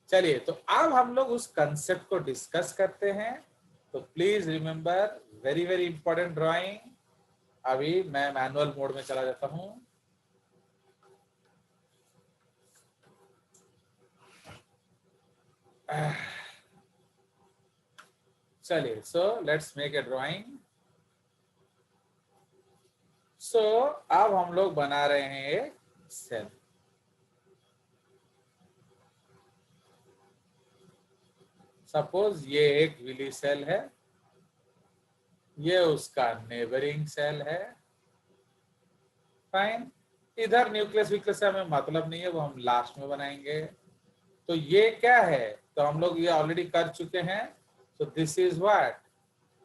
चलिए, तो अब हम लोग उस कंसेप्ट को डिस्कस करते हैं। तो please remember, very very important drawing. अभी मैं मैनुअल मोड में चला जाता हूं। चलिए, so let's make a drawing. So अब हम लोग बना रहे हैं एक सेल। सपोज ये एक विली सेल है, ये उसका नेबरिंग सेल है। फाइन। इधर न्यूक्लियस विक्लियस से हमें मतलब नहीं है, वो हम लास्ट में बनाएंगे। तो ये क्या है, तो हम लोग ये ऑलरेडी कर चुके हैं। सो this is what,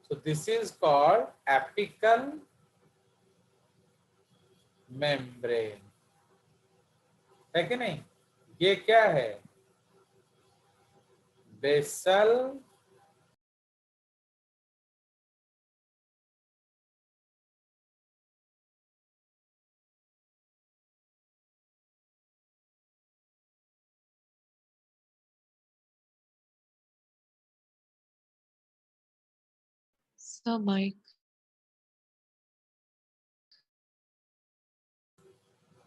so this is called apical membrane, है कि नहीं। ये क्या है, बेसल So Mike,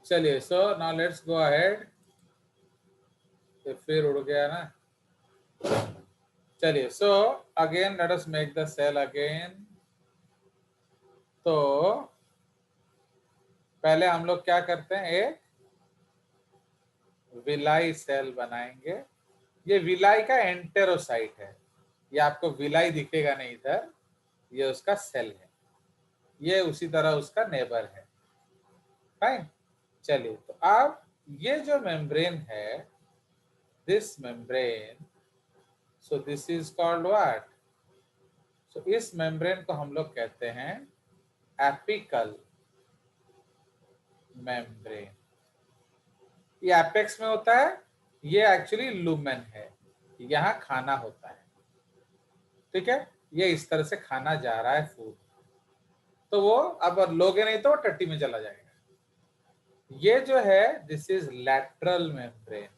चलिए, so now let's go ahead. ये फिर उड़ गया ना। चलिए, so again let us make the cell again. तो पहले हम लोग क्या करते हैं, एक विलाई सेल बनाएंगे। ये विलाई का एंटेरोसाइट है, ये आपको विलाई दिखेगा नहीं इधर, ये उसका सेल है, ये उसी तरह उसका नेबर है। फाइन। चलिए, तो अब ये जो मेम्ब्रेन है, this membrane, so this is called what, so इस मेम्ब्रेन को हम लोग कहते हैं एपिकल मेम्ब्रेन। ये एपेक्स में होता है, ये एक्चुअली लुमेन है, यहाँ खाना होता है। ठीक है, ये इस तरह से खाना जा रहा है फूड, तो वो अब लोगे नहीं तो टट्टी में चला जाएगा। ये जो है this is lateral membrane,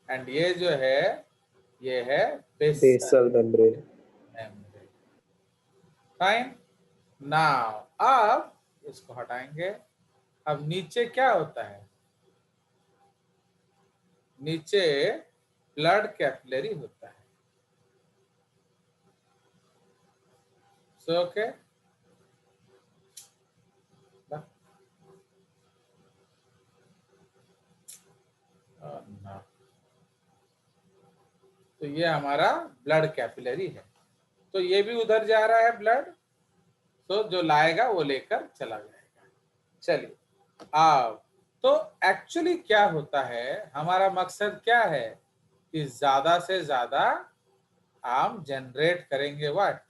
and ये जो है ये है basal basal membrane. Membrane. Fine. Now अब इसको हटाएंगे। अब नीचे क्या होता है, नीचे ब्लड कैपिलरी होता है। सो ओके, तो ये हमारा ब्लड कैपिलरी है। तो ये भी उधर जा रहा है ब्लड, तो जो लाएगा वो लेकर चला जाएगा। चलिए, अब तो एक्चुअली क्या होता है, हमारा मकसद क्या है कि ज्यादा से ज्यादा हम जनरेट करेंगे what,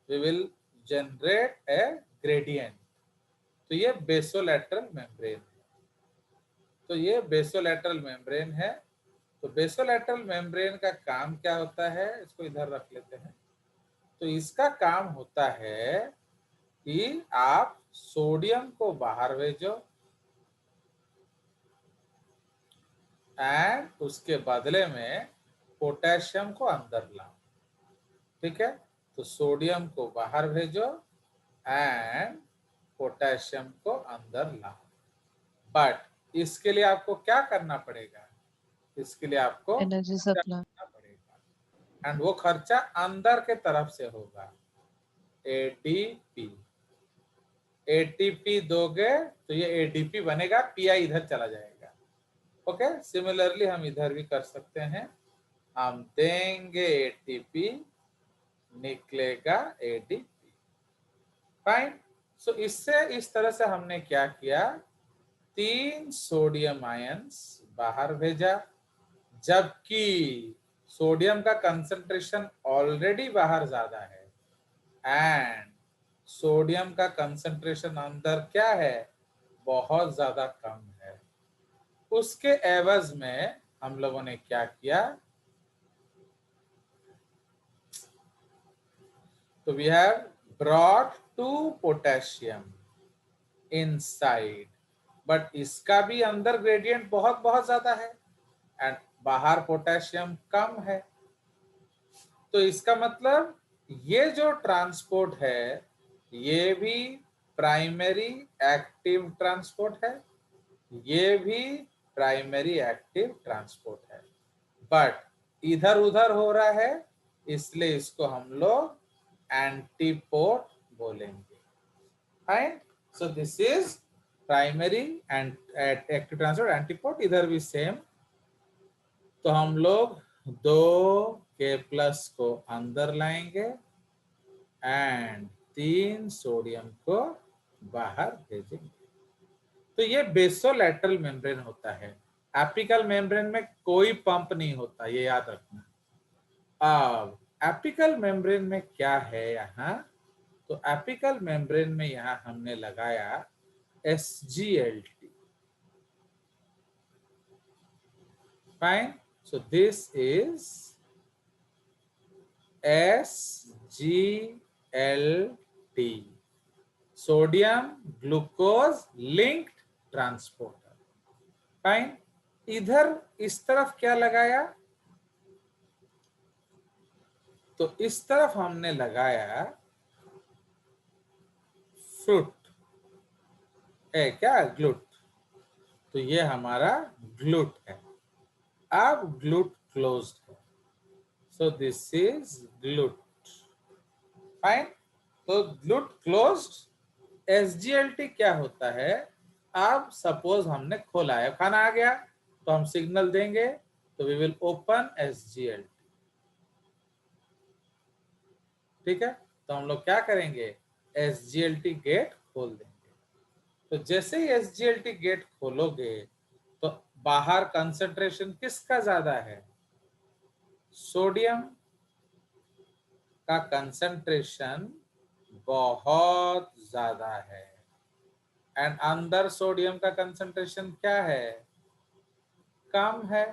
we will generate a gradient. तो ये बेसोलैटरल मेम्ब्रेन है, तो ये बेसोलैटरल मेम्ब्रेन है। तो बेसोलैटरल मेम्ब्रेन का काम क्या होता है, इसको इधर रख लेते हैं। तो इसका काम होता है कि आप सोडियम को बाहर भेजो एंड उसके बदले में पोटेशियम को अंदर लाओ। ठीक है, तो सोडियम को बाहर भेजो एंड पोटेशियम को अंदर लाओ। बट इसके लिए आपको क्या करना पड़ेगा, इसके लिए आपको energy खर्चा supply. करना पड़ेगा, एंड वो खर्चा अंदर के तरफ से होगा, एडीपी। एटीपी दोगे तो ये एडीपी बनेगा, पीआई इधर चला जाएगा। ओके, सिमिलरली हम इधर भी कर सकते हैं, हम देंगे एटीपी, निकलेगा एडीपी। फाइन। सो इससे इस तरह से हमने क्या किया, 3 सोडियम आयंस बाहर भेजा, जबकि सोडियम का कंसंट्रेशन ऑलरेडी बाहर ज्यादा है एंड सोडियम का कंसंट्रेशन अंदर क्या है, बहुत ज्यादा कम है। उसके एवज में हम लोगों ने क्या किया, तो we have brought 2 potassium inside, but इसका भी अंदर ग्रेडियंट बहुत बहुत ज्यादा है। एंड बाहर पोटेशियम कम है। तो इसका मतलब ये जो ट्रांसपोर्ट है ये भी प्राइमरी एक्टिव ट्रांसपोर्ट है, ये भी प्राइमरी एक्टिव ट्रांसपोर्ट है, बट इधर उधर हो रहा है, इसलिए इसको हम लोग एंटीपोड बोलेंगे। Fine. So this is primary and active transport, antipode इधर भी सेम। तो हम लोग 2K+ को अंदर लाएंगे एंड 3 सोडियम को बाहर भेजेंगे। तो ये बेसोलैटरल मेम्ब्रेन होता है। एपिकल मेम्ब्रेन में कोई पंप नहीं होता, ये याद रखना। अब एपिकल मेम्ब्रेन में क्या है यहाँ, तो एपिकल मेम्ब्रेन में यहाँ हमने लगाया SGLT। Fine. So this is SGLT, sodium glucose linked transporter. Fine. इधर इस तरफ क्या लगाया, तो इस तरफ हमने लगाया फ्रूट है क्या, ग्लूट। तो ये हमारा ग्लूट है। अब ग्लूट क्लोज्ड है, so this is GLUT. Fine. तो ग्लूट क्लोज्ड। SGLT क्या होता है, अब सपोज हमने खोला है, खाना आ गया तो हम सिग्नल देंगे, तो वी विल ओपन SGLT। ठीक है। तो हम लोग क्या करेंगे, SGLT गेट खोल देंगे। तो जैसे ही SGLT गेट खोलोगे तो बाहर कंसंट्रेशन किसका ज्यादा है, सोडियम का कंसंट्रेशन बहुत ज्यादा है, एंड अंदर सोडियम का कंसंट्रेशन क्या है, कम है।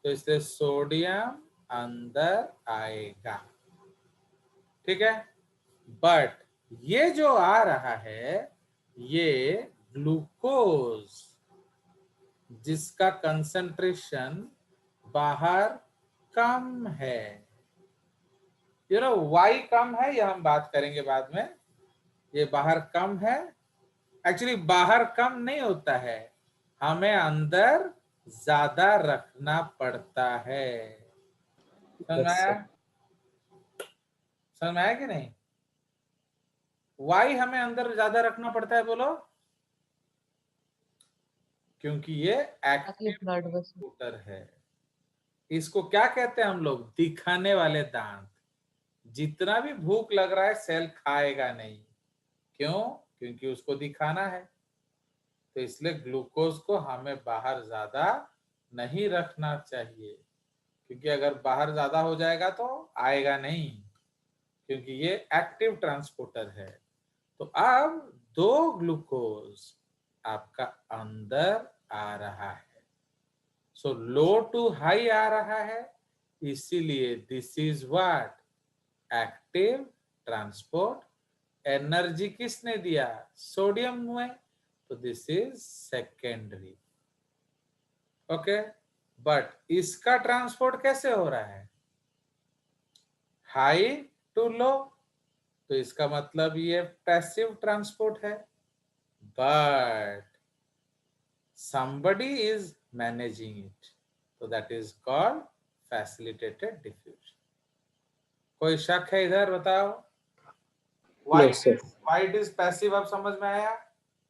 तो इसलिए सोडियम अंदर आएगा। ठीक है। बट ये जो आ रहा है ये ग्लूकोज, जिसका कंसंट्रेशन बाहर कम है। वाई कम है, यह हम बात करेंगे बाद में। ये बाहर कम है, एक्चुअली बाहर कम नहीं होता है, हमें अंदर ज्यादा रखना पड़ता है। समझ में आया, समझ में आया कि नहीं? वाई हमें अंदर ज्यादा रखना पड़ता है, बोलो। क्योंकि ये एक्टिव ट्रांसपोर्टर है। इसको क्या कहते हैं हम लोग, दिखाने वाले दांत। जितना भी भूख लग रहा है सेल खाएगा नहीं, क्यों, क्योंकि उसको दिखाना है। तो इसलिए ग्लूकोज को हमें बाहर ज्यादा नहीं रखना चाहिए, क्योंकि अगर बाहर ज्यादा हो जाएगा तो आएगा नहीं, क्योंकि ये एक्टिव ट्रांसपोर्टर है। तो अब 2 ग्लूकोज आपका अंदर आ रहा है, सो लो टू हाई आ रहा है, इसीलिए this is what, active transport. Energy किसने दिया, सोडियम में, तो this is secondary. Okay. But इसका ट्रांसपोर्ट कैसे हो रहा है, हाई टू लो, तो इसका मतलब ये पैसिव ट्रांसपोर्ट है। But somebody is managing it, so that is called facilitated diffusion। कोई शक है इधर, बताओ। वाइट इज पैसिव, अब समझ में आया?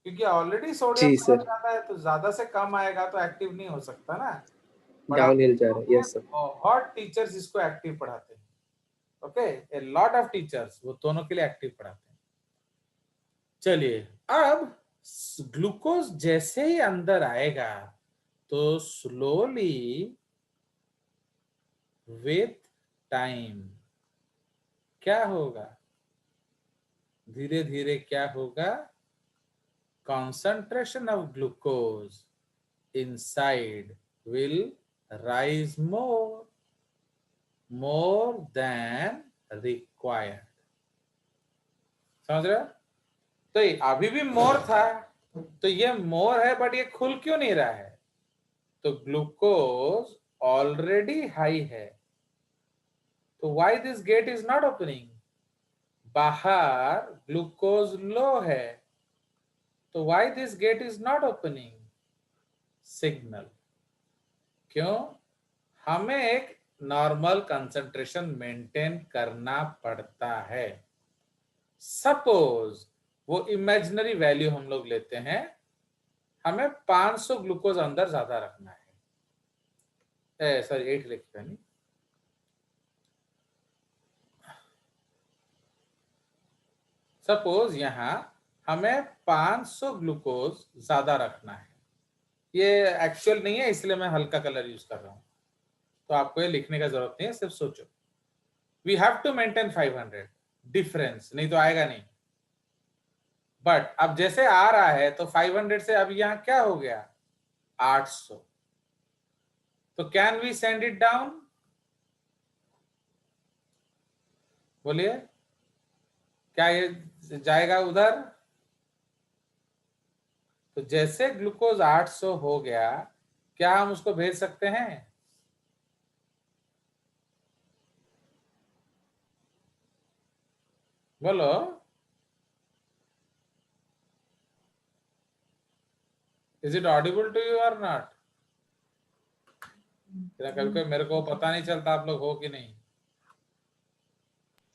क्योंकि ऑलरेडी सोडियम बहुत ज्यादा है, तो ज्यादा से कम आएगा तो एक्टिव नहीं हो सकता ना। डाउनहिल जा रहा है, यस सर। बहुत टीचर्स इसको एक्टिव पढ़ाते हैं। Okay, a lot of teachers वो दोनों के लिए एक्टिव पढ़ाते हैं। चलिए, अब ग्लूकोज जैसे ही अंदर आएगा तो स्लोली विथ टाइम क्या होगा, धीरे धीरे क्या होगा, concentration of glucose inside will rise more than required। समझ रहे हो? तो ये अभी भी मोर था, तो ये मोर है, बट ये खुल क्यों नहीं रहा है, तो ग्लूकोज ऑलरेडी हाई है, तो why this gate is not opening? बाहर ग्लूकोज लो है, तो why this gate is not opening? Signal. क्यों? हमें एक नॉर्मल कंसंट्रेशन मेंटेन करना पड़ता है। सपोज वो इमेजिनरी वैल्यू हम लोग लेते हैं, हमें 500 ग्लूकोज अंदर ज्यादा रखना है, सॉरी 8 लिखा नहीं, सपोज यहां हमें 500 ग्लूकोज ज्यादा रखना है। ये एक्चुअल नहीं है इसलिए मैं हल्का कलर यूज कर रहा हूं, तो आपको ये लिखने का जरूरत नहीं है, सिर्फ सोचो। We have to maintain 500 difference, नहीं तो आएगा नहीं। बट अब जैसे आ रहा है तो 500 से अब यहां क्या हो गया? 800। तो can we send it down? बोलिए, क्या ये जाएगा उधर? तो जैसे ग्लूकोज 800 हो गया, क्या हम उसको भेज सकते हैं? बोलो। Is it audible to you और नॉट? कभी कभी मेरे को पता नहीं चलता आप लोग हो कि नहीं।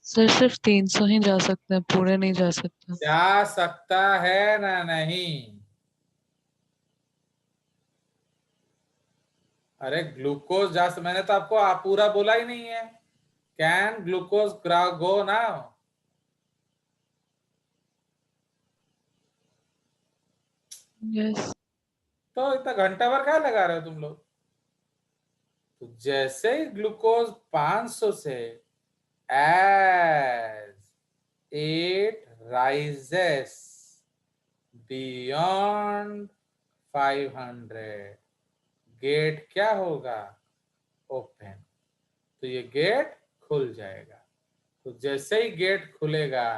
सर सिर्फ 300 ही जा सकते हैं, पूरे नहीं जा सकते। जा सकता है ना नहीं? अरे ग्लूकोज जा, मैंने तो आपको पूरा बोला ही नहीं है। Can glucose go now? Yes. तो इतना घंटा भर क्या लगा रहे हो तुम लोग? तो जैसे ही ग्लूकोज 500 से as it rises beyond 500, gate क्या होगा? ओपन। तो ये गेट खुल जाएगा। तो जैसे ही गेट खुलेगा,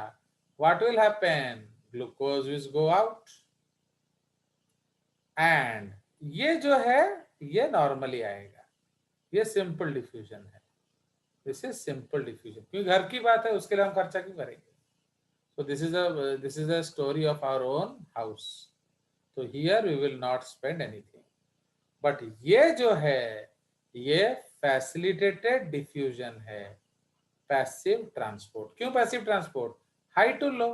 what will happen? Glucose will go out, and ये जो है ये नॉर्मली आएगा। ये सिंपल डिफ्यूजन है, दिस इज सिंपल डिफ्यूजन। क्योंकि घर की बात है, उसके लिए हम खर्चा क्यों करेंगे? So this is a story of our own house. So here we will not spend anything. But ये जो है ये फैसिलिटेटेड डिफ्यूजन है, पैसिव ट्रांसपोर्ट। क्यों passive transport? High to low.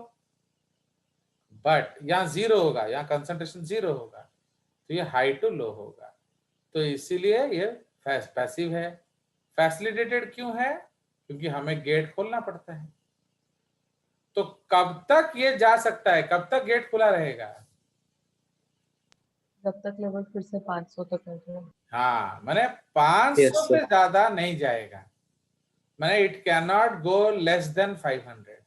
But यहाँ जीरो होगा, यहाँ कंसंट्रेशन जीरो होगा, तो ये हाई टू लो होगा, तो इसीलिए ये पैसिव है। फैसिलिटेटेड क्यों है? क्योंकि हमें गेट खोलना पड़ता है। तो कब तक ये जा सकता है, कब तक गेट खुला रहेगा? जब तक लेवल फिर से 500 तक आ जाए। हाँ, मैंने 500 Yes, sir. से ज्यादा नहीं जाएगा, मैंने it can not go less than 500।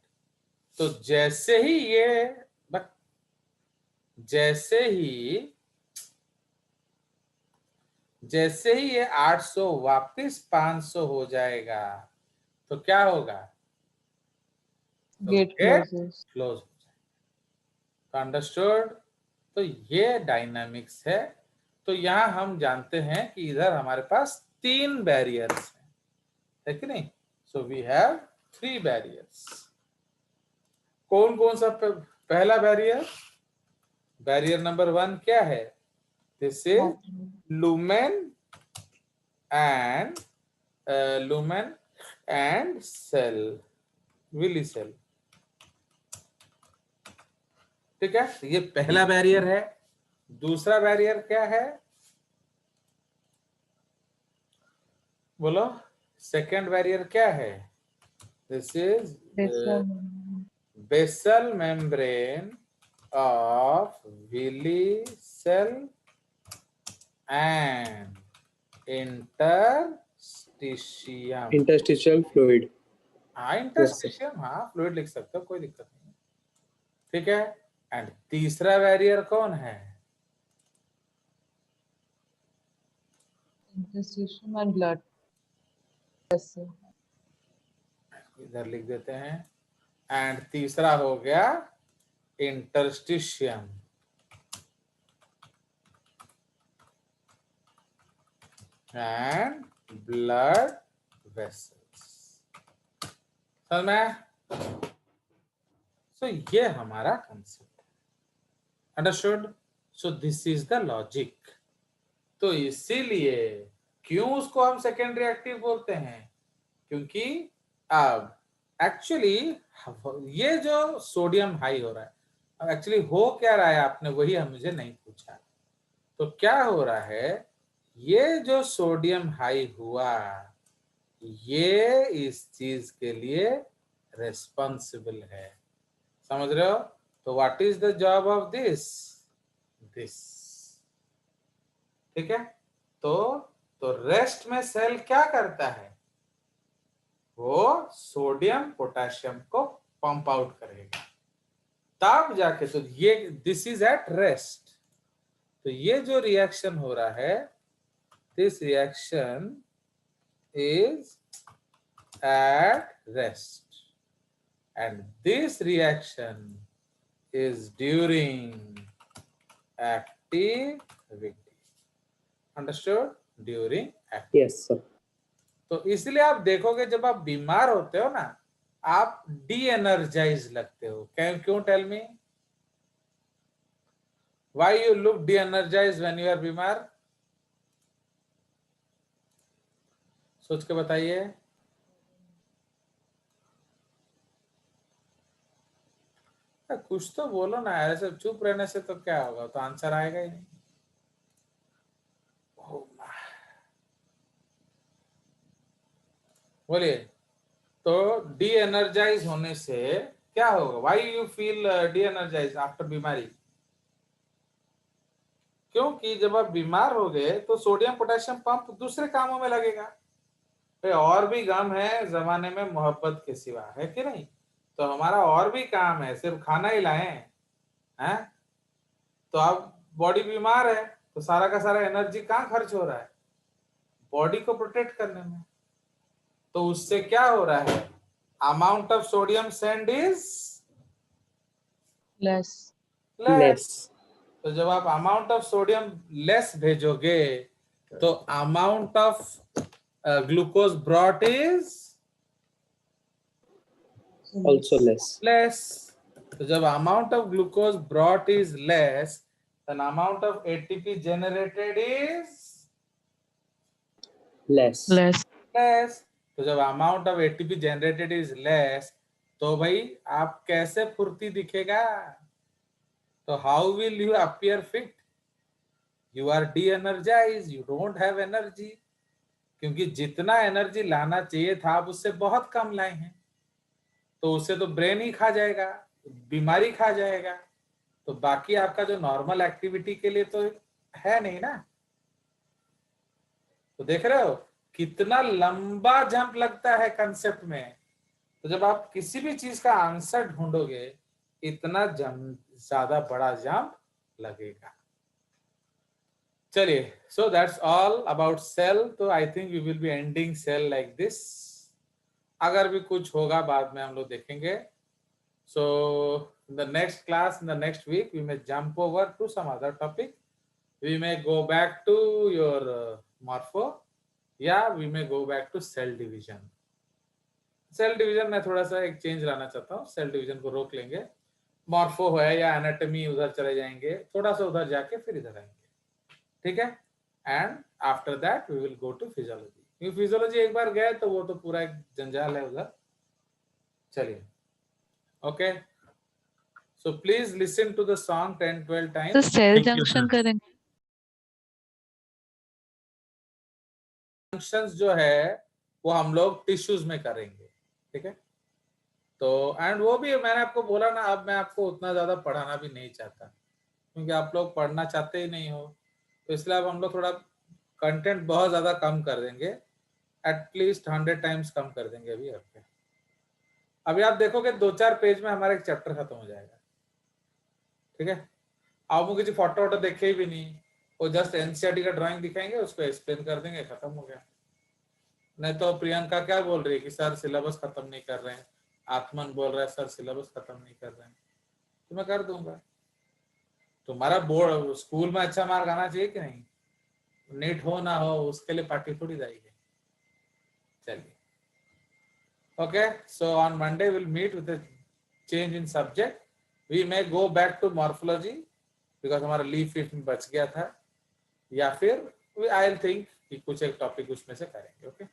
तो जैसे ही ये 800 वापस 500 हो जाएगा, तो क्या होगा? Gate closes. क्लोज हो जाएगा। अंडरस्टूड? तो ये डायनामिक्स है। तो यहां हम जानते हैं कि इधर हमारे पास 3 बैरियर्स है कि नहीं? So we have 3 barriers. कौन कौन सा? पहला बैरियर, बैरियर नंबर 1 क्या है? This is lumen and cell, villi cell. ठीक है, ये पहला बैरियर है। दूसरा बैरियर क्या है? बोलो, सेकेंड बैरियर क्या है? This is basal membrane of villi cell and interstitium. Interstitial fluid. हाँ, इंटरस्टिशियम, हाँ फ्लूइड लिख सकते हो, कोई दिक्कत नहीं। ठीक है, एंड तीसरा बैरियर कौन है? Interstitium and blood. इधर लिख देते हैं। एंड तीसरा हो गया इंटरस्टिशियम। and blood vessels. समझ में? So ये हमारा concept, understood? So this is the logic. तो इसीलिए क्यों उसको हम सेकेंडरी एक्टिव बोलते हैं? क्योंकि अब एक्चुअली ये जो सोडियम हाई हो रहा है, अब एक्चुअली हो क्या रहा है, आपने वही हम मुझे नहीं पूछा. तो क्या हो रहा है, ये जो सोडियम हाई हुआ, ये इस चीज के लिए रेस्पॉन्सिबल है. समझ रहे हो? तो what is the job of this? ठीक है. तो रेस्ट में सेल क्या करता है? वो सोडियम पोटेशियम को पंप आउट करेगा, तब जाके. तो ये दिस इज एट रेस्ट. तो ये जो रिएक्शन हो रहा है, this reaction is at rest, and this reaction is during activity. Understood? During activity. Yes, sir. तो इसलिए आप देखोगे जब आप बीमार होते हो ना, आप डी एनर्जाइज लगते हो. क्यों? Tell me why you look de-energise when you are बीमार. सोच के बताइए. कुछ तो बोलो ना, ऐसे चुप रहने से तो क्या होगा, तो आंसर आएगा ही नहीं. बोलिए. तो डी एनर्जाइज होने से क्या होगा? Why you feel de-energise after बीमारी? क्योंकि जब आप बीमार हो गए तो सोडियम पोटेशियम पंप दूसरे कामों में लगेगा. और भी गम है जमाने में मोहब्बत के सिवा, है कि नहीं? तो हमारा और भी काम है, सिर्फ खाना ही लाएं हैं. तो अब बॉडी बीमार है तो सारा का सारा एनर्जी कहाँ खर्च हो रहा है? बॉडी को प्रोटेक्ट करने में. तो उससे क्या हो रहा है? Amount of sodium send is less. तो जब आप अमाउंट ऑफ सोडियम लेस भेजोगे तो amount of glucose brought is Also less. तो जब amount of glucose brought is less, then amount of ATP generated is Less. less. तो जब amount of ATP generated is less, तो भाई आप कैसे फुर्ती दिखेगा? तो how will you appear fit? You are de-energise, you don't have energy. क्योंकि जितना एनर्जी लाना चाहिए था आप उससे बहुत कम लाए हैं. तो उससे तो ब्रेन ही खा जाएगा, बीमारी खा जाएगा. तो बाकी आपका जो नॉर्मल एक्टिविटी के लिए तो है नहीं ना. तो देख रहे हो कितना लंबा जंप लगता है कंसेप्ट में. तो जब आप किसी भी चीज का आंसर ढूंढोगे, इतना ज्यादा बड़ा जंप लगेगा. चलिए, so that's all about cell. तो I think we will be ending cell like this. अगर भी कुछ होगा बाद में हम लोग देखेंगे. So in the next class, in the next week, we may jump over to some other topic. We may go back to your morpho. Yeah, we may go back to cell division. Cell division में थोड़ा सा एक change लाना चाहता हूँ. Cell division को रोक लेंगे. मॉर्फो है या एनाटॉमी उधर चले जाएंगे, थोड़ा सा उधर जाके फिर इधर आएंगे. ठीक है. And after that we will go to physiology. क्योंकि फिजियोलॉजी एक बार गए तो वो तो पूरा एक जंजाल है उधर. चलिए. Okay. So please listen to the song 10-12 times. तो सेल जंक्शन करेंगे. जंक्शंस जो है वो हम लोग टिश्यूज में करेंगे. ठीक है. तो एंड वो भी मैंने आपको बोला ना, अब मैं आपको उतना ज्यादा पढ़ाना भी नहीं चाहता क्योंकि आप लोग पढ़ना चाहते ही नहीं हो. तो इसलिए अब हम लोग थोड़ा कंटेंट बहुत ज्यादा कम कर देंगे. एटलीस्ट 100 टाइम्स कम कर देंगे. अभी आप देखोगे 2-4 पेज में हमारा एक चैप्टर खत्म हो जाएगा. ठीक है. आप मुझे फोटो वोटो देखे भी नहीं, वो जस्ट एनसीईआरटी का ड्राइंग दिखाएंगे, उसको एक्सप्लेन कर देंगे, खत्म हो गया. नहीं तो प्रियंका क्या बोल रही है कि सर सिलेबस खत्म नहीं कर रहे हैं. आत्मन बोल रहा है सर सिलेबस खत्म नहीं कर रहे हैं. तो मैं कर दूंगा. तुम्हारा बोर्ड स्कूल में अच्छा मार्क आना चाहिए कि नहीं? नीट हो ना हो उसके लिए पार्टी थोड़ी जाएगी। चलिए, okay, so on Monday will meet with change in subject. We may go back to morphology because हमारा लीफ फिट बच गया था, या फिर आई थिंक कि कुछ एक टॉपिक उसमें से करेंगे। ओके